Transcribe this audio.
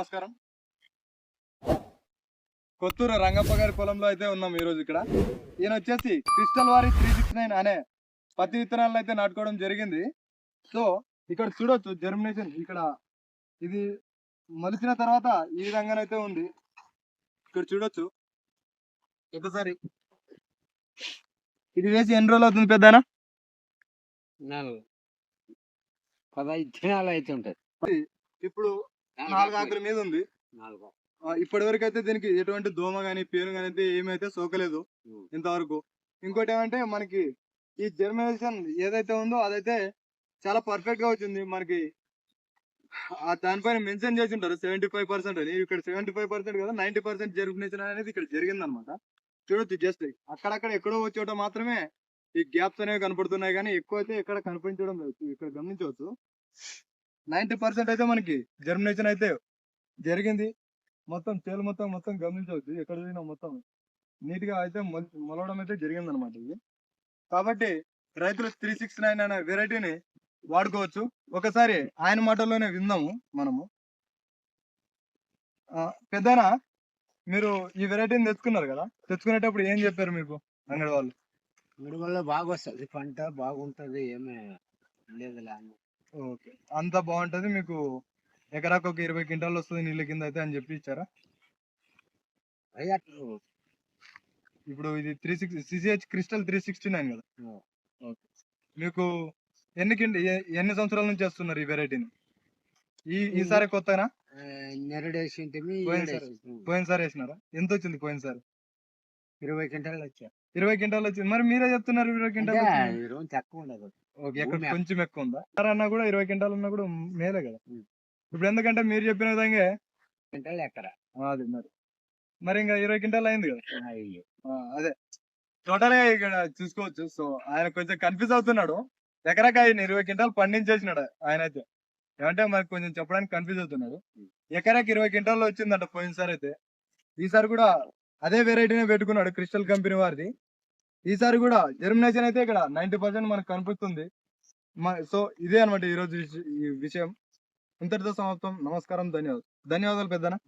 నమస్కారం. కొత్తూరు రంగప్ప గారి పొలంలో అయితే ఉన్నాం ఈ రోజు ఇక్కడ. ఈయన వచ్చేసి క్రిస్టల్ వారి 369 అనే పత్తి విత్తనాలను అయితే నాటుకోవడం జరిగింది. సో ఇక్కడ చూడొచ్చు జర్మినేషన్, ఇక్కడ ఇది మొలిచిన తర్వాత ఈ విధంగానైతే ఉంది. ఇక్కడ చూడొచ్చు ఒకసారి. ఇది వేసి ఎన్ని రోజులు అవుతుంది పెద్దనా? 15 దినాలు అయితే ఉంటది. ఇప్పుడు 4 ఆకుల మీద ఉంది. ఇప్పటి వరకు అయితే దీనికి ఎటువంటి దోమ గానీ పేను గానీ అయితే ఏమైతే సోకలేదు ఇంతవరకు. ఇంకోటి ఏమంటే మనకి ఈ జర్మినేషన్ ఏదైతే ఉందో అదైతే చాలా పర్ఫెక్ట్ గా వచ్చింది. మనకి దానిపైన మెన్షన్ చేసి ఉంటారు 75% అని. ఇక్కడ 75% కదా, 90% జర్మినేషన్ అనేది ఇక్కడ జరిగింది అనమాట. చూడొచ్చు, జస్ట్ అక్కడక్కడ ఎక్కడో వచ్చేట మాత్రమే ఈ గ్యాప్స్ అనేవి కనపడుతున్నాయి, కానీ ఎక్కువ అయితే ఎక్కడ కనిపించడం లేదు. ఇక్కడ గమనించవచ్చు 90% అయితే మనకి జర్మినేషన్ అయితే జరిగింది. మొత్తం చేలు మొత్తం గమనించవచ్చు, ఎక్కడ పోయినా మొత్తం నీట్ గా అయితే మొలవడం అయితే జరిగింది అనమాట. ఇది కాబట్టి రైతులు 369 అనే వెరైటీని వాడుకోవచ్చు. ఒకసారి ఆయన మాటల్లోనే విందాము మనము. పెద్దనా, మీరు ఈ వెరైటీని తెచ్చుకున్నారు కదా, తెచ్చుకునేటప్పుడు ఏం చెప్పారు మీకు అంగడి వాళ్ళు? అంగడి వల్ల బాగా వస్తుంది, పంట బాగుంటది, ఏమే లేదులే. ఓకే, అంత బాగుంటది, మీకు ఎకరాకు ఒక 20 క్వింటాలు వస్తుంది నీళ్ళ కింద అయితే అని చెప్పి ఇచ్చారా? ఇప్పుడు ఇది 36 CCH క్రిస్టల్ 369 కదా. ఓకే, మీకు ఎన్ని సంవత్సరాల నుంచి చేస్తున్నారు ఈ వెరైటీని? ఈసారి కొత్తనా? పోయినసారి వేసినారా? ఎంత వచ్చింది పోయినసారి? 20 క్వింటాలు వచ్చాయి. 20 క్వింటాలు వచ్చింది. మరి మీరే చెప్తున్నారు 20 క్వింటాలు తక్కువ ఉండదు. ఓకే, ఎక్కడ కొంచెం ఎక్కువ ఉందా? అన్నా కూడా 20 క్వింటాలు ఉన్నా కూడా మేలే కదా. ఇప్పుడు ఎందుకంటే మీరు చెప్పిన విధంగా క్వింటాలు ఎక్కడ అది మరి ఇంకా 20 క్వింటాలు అయింది కదా. అదే టోటల్ గా ఇక్కడ చూసుకోవచ్చు. సో ఆయన కొంచెం కన్ఫ్యూజ్ అవుతున్నాడు. ఎకరాకి ఆయన 20 క్వింటాలు పండించేసినాడు ఆయన అయితే. ఏమంటే మనకు కొంచెం చెప్పడానికి కన్ఫ్యూజ్ అవుతున్నాడు. ఎకరాకి 20 క్వింటాల్లో వచ్చిందంట పోయినసారి అయితే. ఈసారి కూడా అదే వెరైటీనే పెట్టుకున్నాడు, క్రిస్టల్ కంపెనీ వారిది. ఈసారి కూడా జర్మినేషన్ అయితే ఇక్కడ 90% మనకు కనిపిస్తుంది. సో ఇదే అనమాట ఈ రోజు ఈ విషయం. ఇంతటితో సమాప్తం. నమస్కారం, ధన్యవాదాలు పెద్దనా.